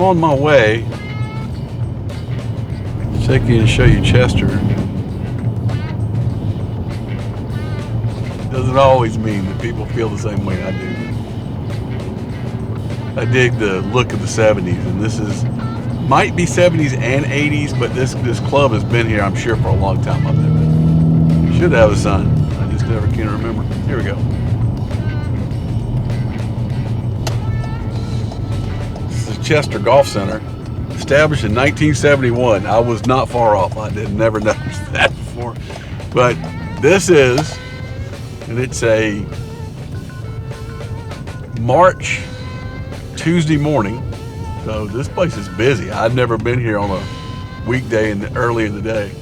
on my way. Take you and show you Chester. Doesn't always mean that people feel the same way I do. I dig the look of the 70s, and this is might be 70s and 80s, but this club has been here, I'm sure, for a long time. I've never been. Should have a sign. I just never can remember. Here we go. This is Chester Golf Center, established in 1971. I was not far off. I did never notice that before, but this is, and it's a March Tuesday morning. So this place is busy. I've never been here on a weekday early in the day.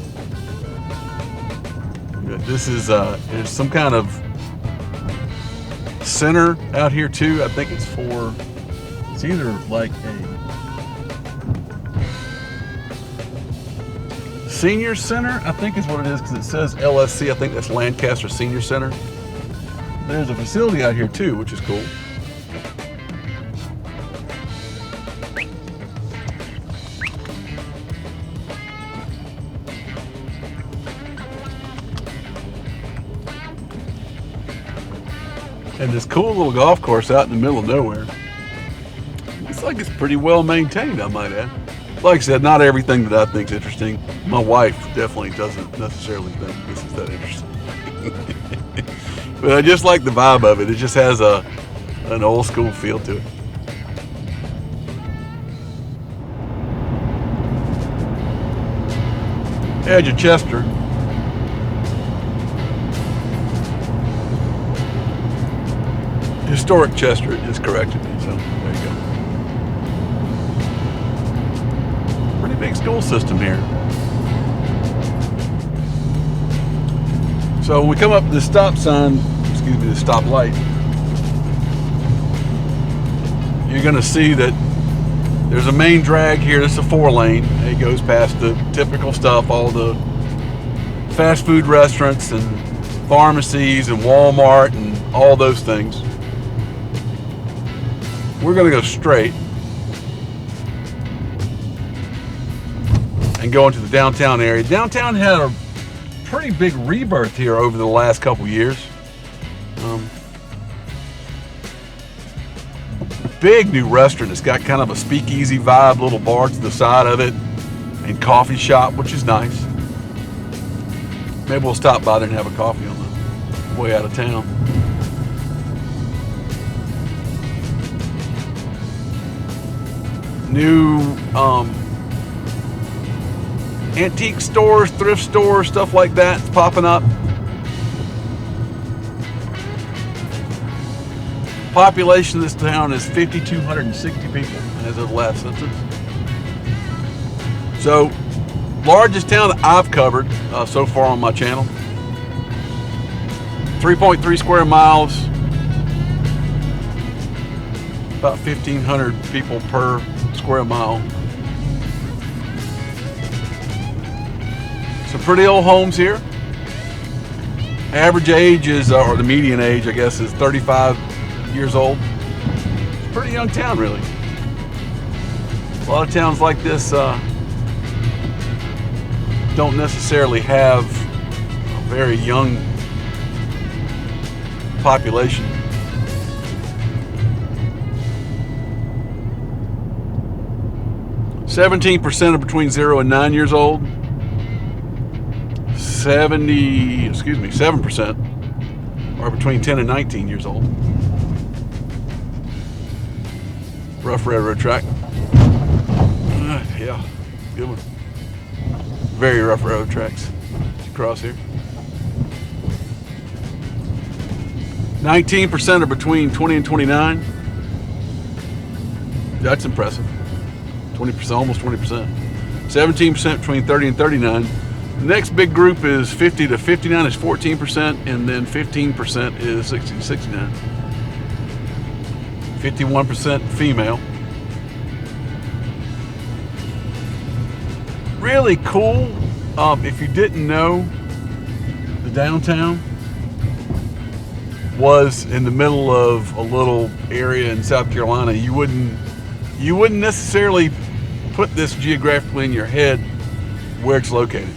But this is there's some kind of center out here too. I think it's either like a senior center, I think is what it is, because it says LSC. I think that's Lancaster Senior Center. There's a facility out here too, which is cool. And this cool little golf course out in the middle of nowhere. Looks like it's pretty well maintained, I might add. Like I said, not everything that I think is interesting. My wife definitely doesn't necessarily think this is that interesting. But I just like the vibe of it. It just has an old school feel to it. Edge of Chester. Historic Chester, it just corrected me, so there you go. Pretty big school system here. So when we come up to the stop sign, the stop light, you're going to see that there's a main drag here. This is a 4-lane. It goes past the typical stuff, all the fast food restaurants and pharmacies and Walmart and all those things. We're going to go straight and go into the downtown area. Downtown had a pretty big rebirth here over the last couple years. Big new restaurant. It's got kind of a speakeasy vibe, little bar to the side of it, and coffee shop, which is nice. Maybe we'll stop by there and have a coffee on the way out of town. New antique stores, thrift stores, stuff like that popping up. Population of this town is 5,260 people as of the last census. So, largest town that I've covered so far on my channel. 3.3 square miles. About 1,500 people per square mile. Some pretty old homes here. Average age is, or the median age, I guess, is 35 years old. It's a pretty young town, really. A lot of towns like this don't necessarily have a very young population. %are between 0 and 9 years old. 7% are between 10 and 19 years old. Rough railroad track. Yeah, good one. Very rough railroad tracks across here. 19% are between 20 and 29. That's impressive. 20%, almost 20%. 17% between 30 and 39. The next big group is 50 to 59 is 14%, and then 15% is 60 to 69. 51% female. Really cool. If you didn't know, the downtown was in the middle of a little area in South Carolina. You wouldn't you wouldn't necessarily put this geographically in your head where it's located.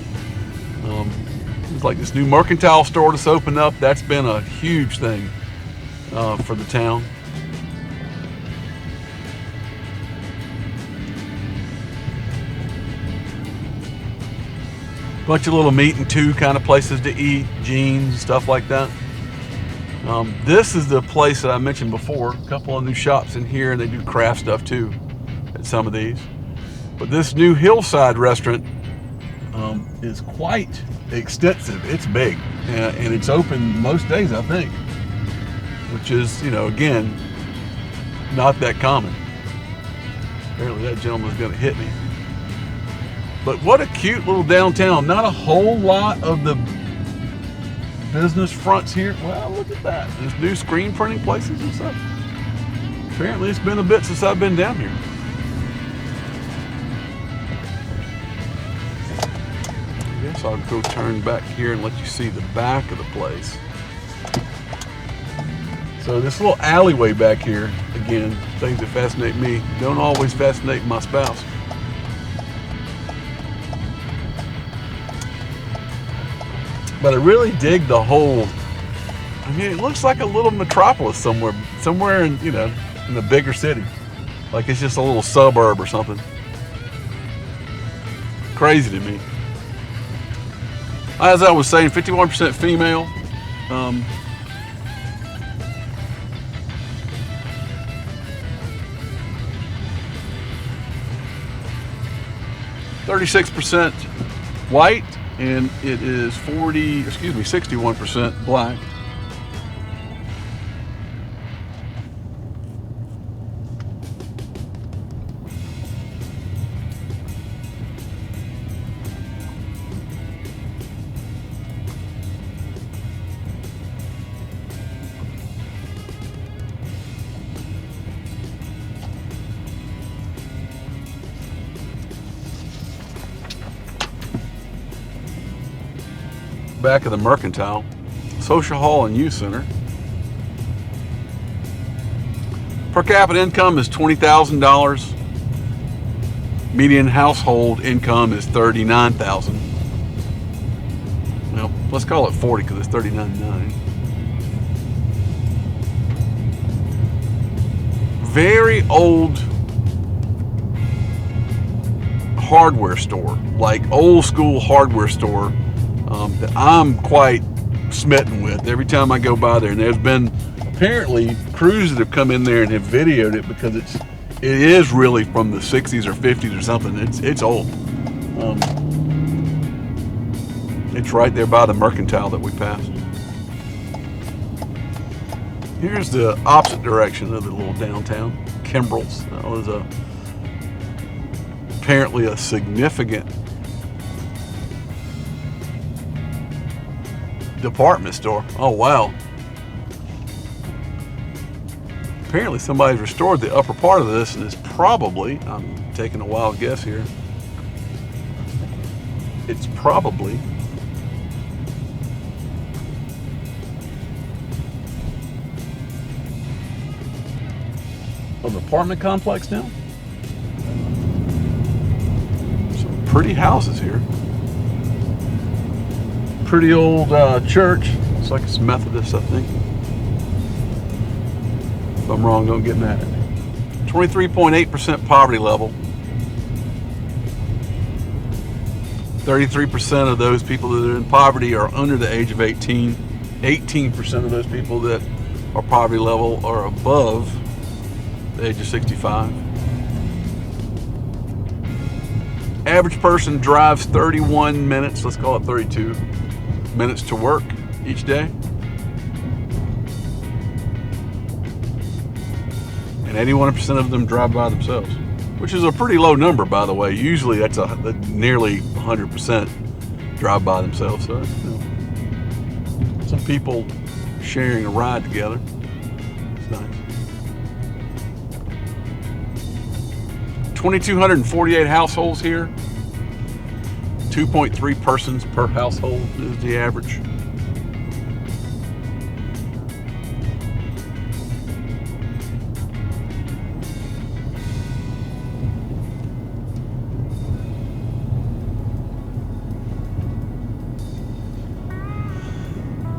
It's like this new mercantile store that's opened up. That's been a huge thing for the town. Bunch of little meat and two kind of places to eat, jeans, stuff like that. This is the place that I mentioned before. A couple of new shops in here, and they do craft stuff too at some of these. But this new hillside restaurant is quite extensive. It's big, and it's open most days, I think, which is, you know, again, not that common. Apparently that gentleman's gonna hit me. But what a cute little downtown. Not a whole lot of the business fronts here. Well, look at that. There's new screen printing places and stuff. Apparently it's been a bit since I've been down here. I guess I'll go turn back here and let you see the back of the place. So this little alleyway back here, again, things that fascinate me don't always fascinate my spouse. But I really dig the whole, I mean, it looks like a little metropolis somewhere in, you know, in a bigger city. Like it's just a little suburb or something. Crazy to me. As I was saying, 51% female. 36% white. And it is 61% black. Back of the Mercantile, Social Hall and Youth Center. Per capita income is $20,000. Median household income is $39,000. Well, let's call it 40 because it's $39,900. Very old hardware store, like old school hardware store. That I'm quite smitten with every time I go by there. And there's been apparently crews that have come in there and have videoed it because it is really from the 60s or 50s or something. It's old. It's right there by the Mercantile that we passed. Here's the opposite direction of the little downtown, Kimbrell's. That was apparently a significant department store. Oh wow. Apparently somebody's restored the upper part of this, and it's probably, I'm taking a wild guess here, it's probably an apartment complex now. Some pretty houses here. Pretty old church. Looks like it's Methodist, I think. If I'm wrong, don't get mad at me. 23.8% poverty level. 33% of those people that are in poverty are under the age of 18. 18% of those people that are poverty level are above the age of 65. Average person drives 31 minutes, let's call it 32 minutes to work each day. And 81% of them drive by themselves, which is a pretty low number, by the way. Usually that's a nearly 100% drive by themselves. So, you know, some people sharing a ride together. It's nice. 2,248 households here. 2.3 persons per household is the average.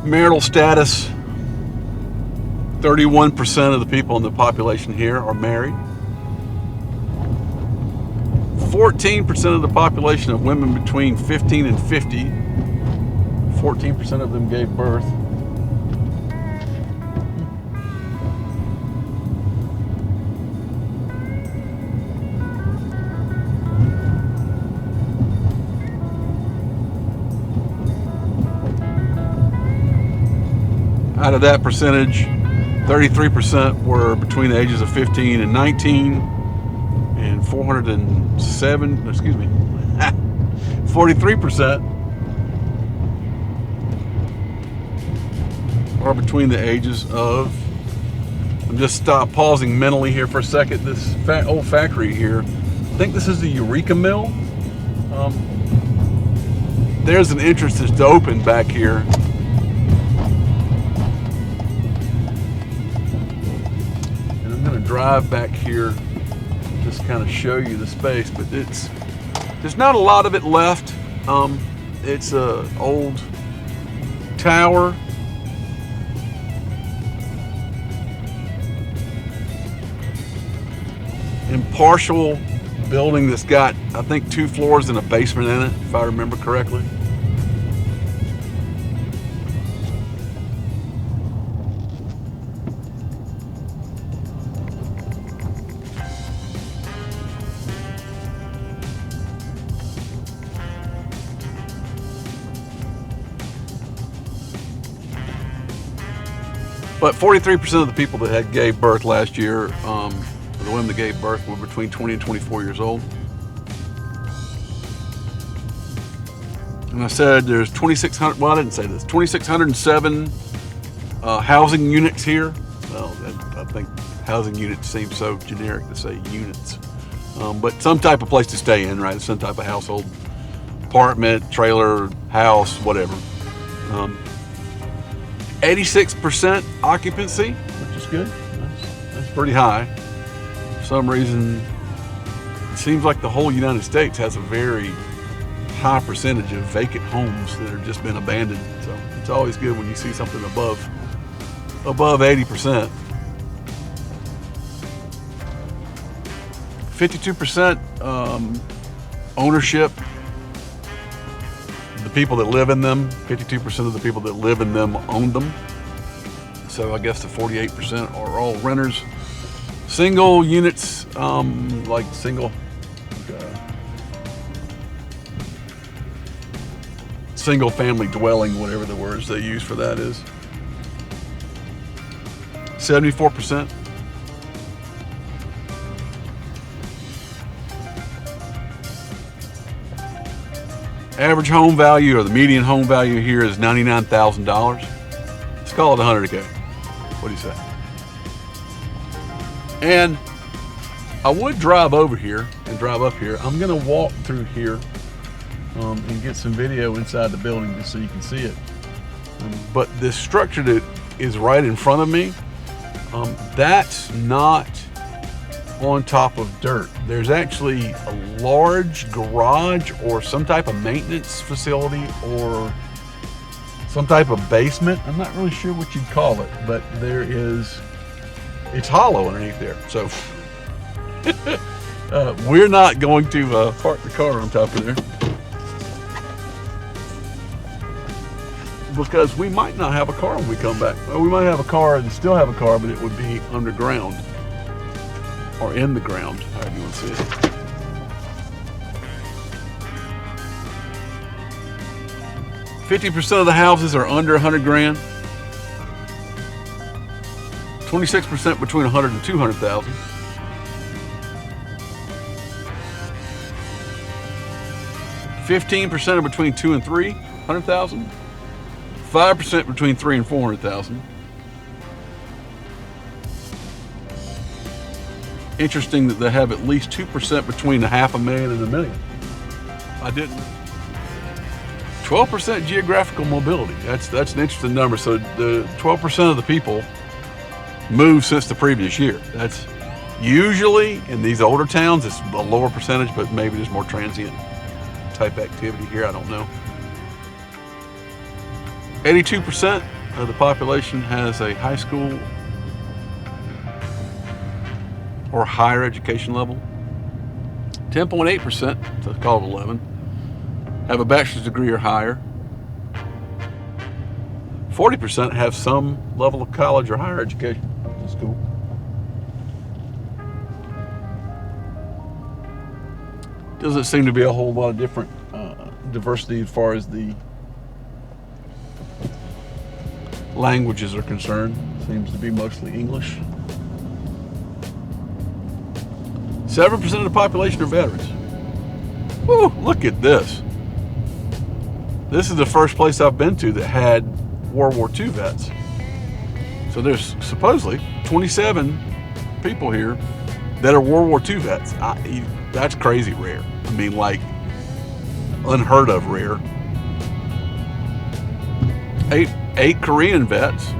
Marital status, 31% of the people in the population here are married. 14% of the population of women between 15 and 50, 14% of them gave birth. Out of that percentage, 33% were between the ages of 15 and 19, and 43% are between the ages of, I'm just pausing mentally here for a second, this old factory here, I think this is the Eureka Mill. There's an entrance that's open back here. Drive back here, just kind of show you the space, but there's not a lot of it left. It's a old tower. And partial building that's got, I think, 2 floors and a basement in it, if I remember correctly. But 43% of the people that gave birth last year, the women that gave birth were between 20 and 24 years old. And I said there's 2,600, well, I didn't say this, 2,607 housing units here. Well, I think housing units seems so generic to say units. But some type of place to stay in, right? Some type of household, apartment, trailer, house, whatever. 86% occupancy, which is good. That's pretty high. For some reason, it seems like the whole United States has a very high percentage of vacant homes that have just been abandoned. So it's always good when you see something above 80%. 52% ownership. The people that live in them, 52% of the people that live in them own them. So I guess the 48% are all renters. Single units, like single family dwelling, whatever the words they use for that is. 74%. Average home value, or the median home value here, is $99,000. Let's call it $100K. What do you say? And I would drive over here and drive up here. I'm gonna walk through here and get some video inside the building just so you can see it. But this structure that is right in front of me, that's not on top of dirt. There's actually a large garage or some type of maintenance facility or some type of basement. I'm not really sure what you'd call it, but it's hollow underneath there. So we're not going to park the car on top of there, because we might not have a car when we come back. Well, we might have a car and still have a car, but it would be underground. Or in the ground, however you want to see it. %50 of the houses are under 100 grand. 26% between 100 and 200,000. 15% are between 2 and 300,000. 5% between 3 and 400,000. Interesting that they have at least 2% between $500,000 and $1 million. I didn't. 12% geographical mobility. That's an interesting number. So the 12% of the people moved since the previous year. That's usually in these older towns, it's a lower percentage, but maybe there's more transient type activity here. I don't know. 82% of the population has a high school or higher education level. 10.8%, so call it 11, have a bachelor's degree or higher. 40% have some level of college or higher education. That's cool. Doesn't seem to be a whole lot of different diversity as far as the languages are concerned. Seems to be mostly English. 7% of the population are veterans. Woo, look at this. This is the first place I've been to that had World War II vets. So there's supposedly 27 people here that are World War II vets. That's crazy rare. I mean, like, unheard of rare. Eight Korean vets.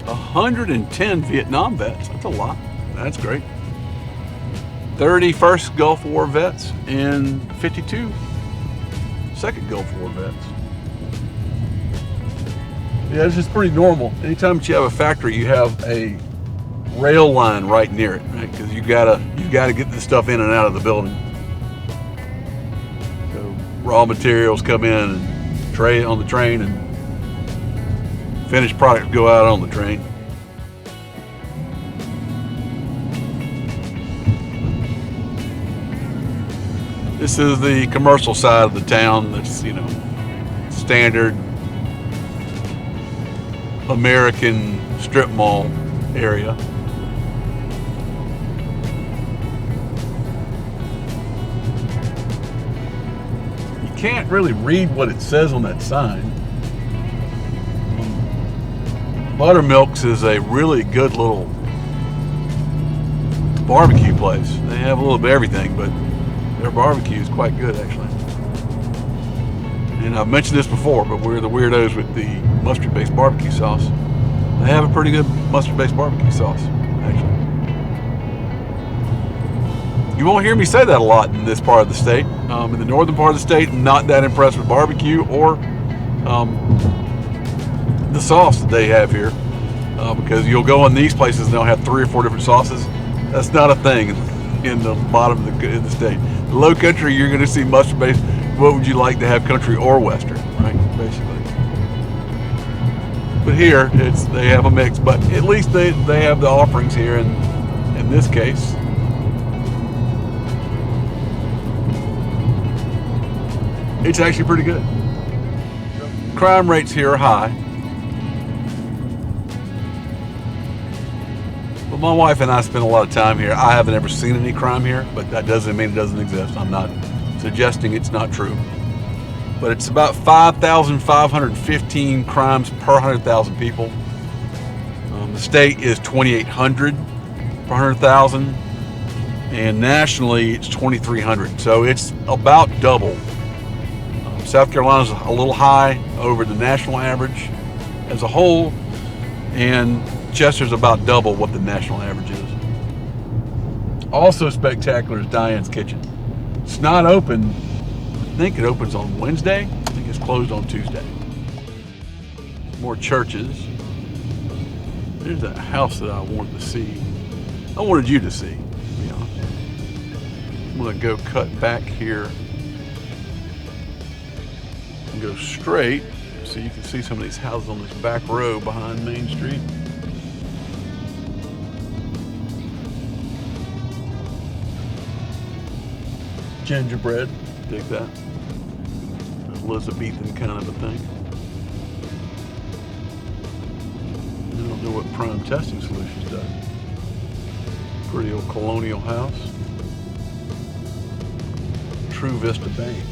110 Vietnam vets. That's a lot. That's great. 30 first Gulf War vets and 52 second Gulf War vets. Yeah, it's just pretty normal. Anytime that you have a factory, you have a rail line right near it, right? Because you gotta get the stuff in and out of the building. So raw materials come in and tray on the train, and finished products go out on the train. This is the commercial side of the town. That's, you know, standard American strip mall area. You can't really read what it says on that sign. Buttermilk's is a really good little barbecue place. They have a little bit of everything, but their barbecue is quite good, actually. And I've mentioned this before, but we're the weirdos with the mustard-based barbecue sauce. They have a pretty good mustard-based barbecue sauce, actually. You won't hear me say that a lot in this part of the state. In the northern part of the state, I'm not that impressed with barbecue or the sauce that they have here. Because you'll go in these places and they'll have 3 or 4 different sauces. That's not a thing in the bottom of the state. The low country, you're going to see mustard-based. What would you like to have, country or western, right? Basically. But here, they have a mix. But at least they have the offerings here. And in this case, it's actually pretty good. Crime rates here are high. But my wife and I spend a lot of time here. I haven't ever seen any crime here, but that doesn't mean it doesn't exist. I'm not suggesting it's not true. But it's about 5,515 crimes per 100,000 people. The state is 2,800 per 100,000. And nationally, it's 2,300. So it's about double. South Carolina's a little high over the national average as a whole. And Chester's about double what the national average is. Also spectacular is Diane's Kitchen. It's not open. I think it opens on Wednesday. I think it's closed on Tuesday. More churches. There's that house that I wanted to see. I wanted you to see, to be honest. I'm going to go cut back here and go straight so you can see some of these houses on this back row behind Main Street. Gingerbread, dig that. Elizabethan kind of a thing. I don't know what Prime Testing Solutions does. Pretty old colonial house. True Vista Bank.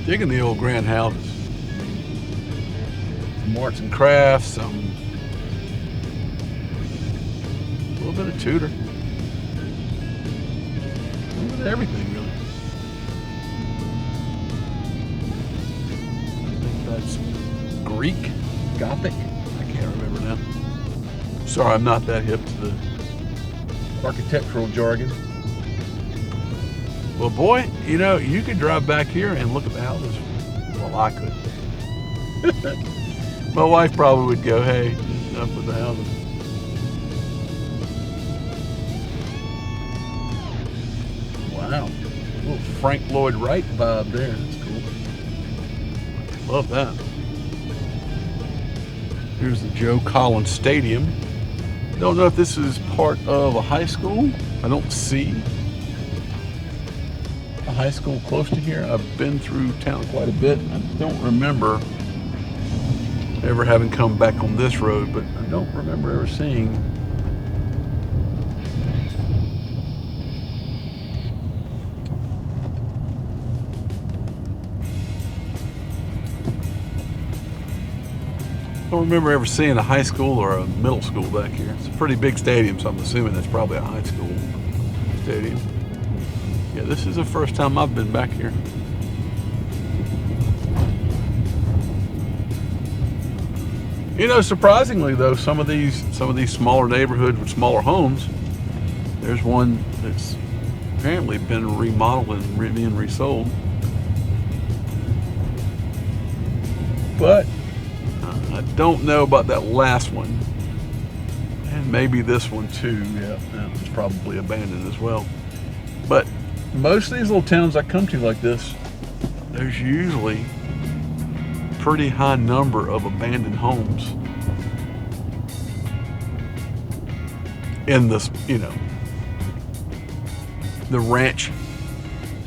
Digging the old grand houses. Some arts and crafts, some a little bit of Tudor. A little bit of everything, really. It's Greek, Gothic. I can't remember now. Sorry, I'm not that hip to the architectural jargon. Well, boy, you know, you could drive back here and look at the houses. Well, I couldn't. My wife probably would go, hey, enough with the houses. Wow. A little Frank Lloyd Wright vibe there. That's cool. Love that. Here's the Joe Collins Stadium. Don't know if this is part of a high school. I don't see a high school close to here. I've been through town quite a bit. I don't remember ever having come back on this road, but I don't remember ever seeing a high school or a middle school back here. It's a pretty big stadium, so I'm assuming that's probably a high school stadium. Yeah, this is the first time I've been back here. You know, surprisingly though, some of these smaller neighborhoods with smaller homes, there's one that's apparently been remodeled and being resold. But I don't know about that last one, and maybe this one too. Yeah, that was probably abandoned as well. But most of these little towns I come to like this, there's usually a pretty high number of abandoned homes in this, you know, the ranch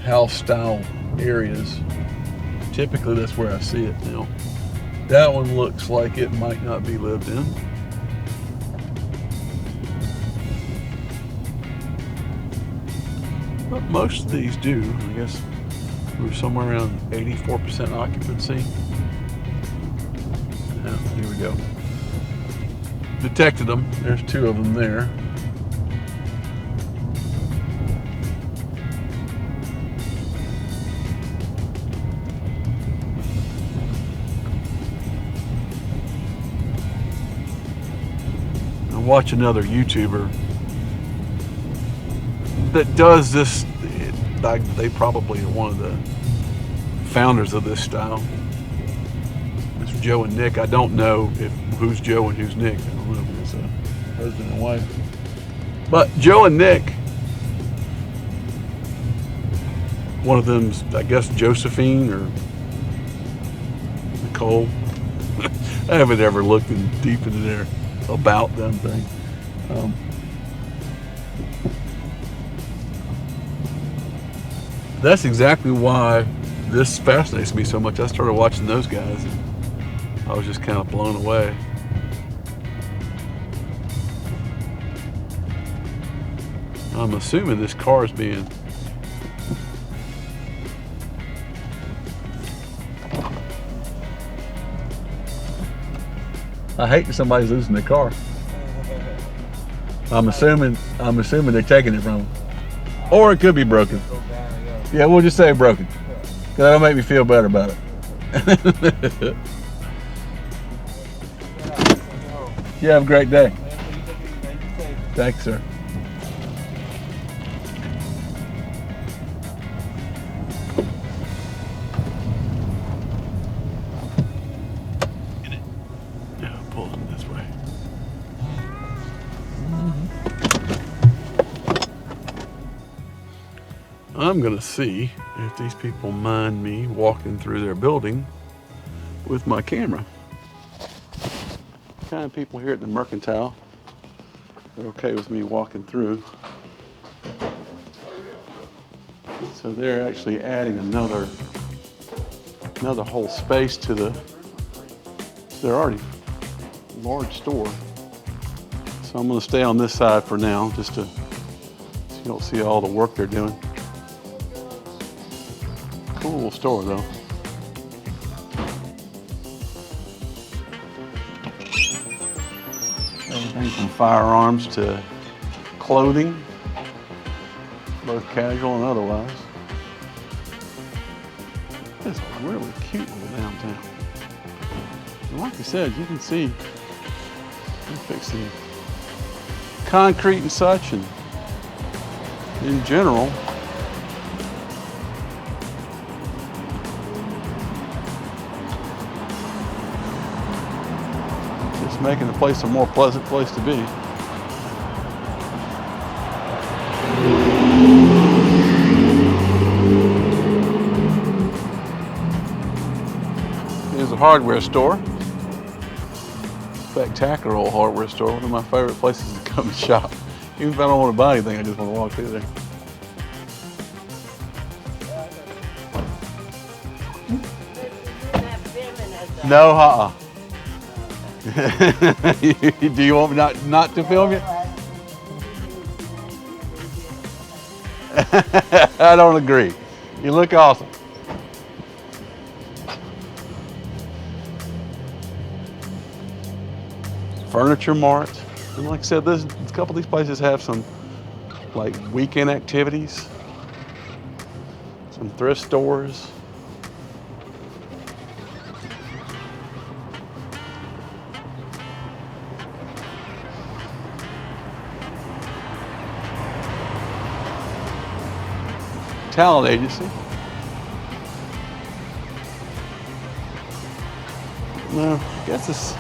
house style areas. Typically that's where I see it now. That one looks like it might not be lived in. But most of these do. I guess we're somewhere around 84% occupancy. Yeah, here we go. Detected them. There's two of them there. Watch another YouTuber that does this. They probably are one of the founders of this style. It's Joe and Nick. I don't know who's Joe and who's Nick. I don't know if it's a husband and wife. But Joe and Nick, one of them's, I guess, Josephine or Nicole. I haven't ever looked deep into their about them thing. That's exactly why this fascinates me so much. I started watching those guys and I was just kind of blown away. I'm assuming this car is being I hate that somebody's losing their car. I'm assuming they're taking it from them. Or it could be broken. Yeah, we'll just say broken. That'll make me feel better about it. You have a great day. Thanks, sir. I'm gonna see if these people mind me walking through their building with my camera. Kind of people here at the Mercantile are okay with me walking through. So they're actually adding another whole space to their already large store. So I'm gonna stay on this side for now, just so you don't see all the work they're doing. Cool little store though. Everything from firearms to clothing, both casual and otherwise. It's a really cute little downtown. And like I said, you can see I'm fixing concrete and such, and in general, just making the place a more pleasant place to be. Here's a hardware store. Spectacular old hardware store. One of my favorite places to come and shop. Even if I don't want to buy anything, I just want to walk through there. No, Do you want me not to film you? I don't agree. You look awesome. Furniture Mart. And like I said, a couple of these places have some like weekend activities, some thrift stores. Talent agency. No, I guess this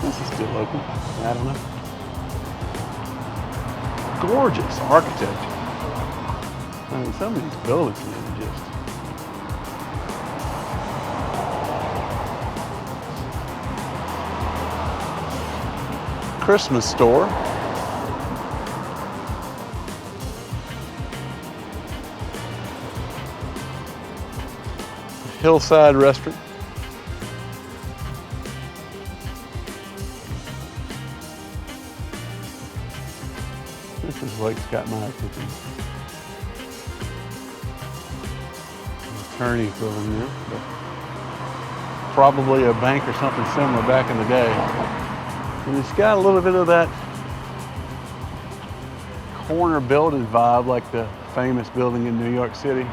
is still open. I don't know. Gorgeous architecture. I mean, some of these buildings are just Christmas store. Hillside restaurant. This is what's got my attention. Attorney's building there, but probably a bank or something similar back in the day. And it's got a little bit of that corner building vibe, like the famous building in New York City.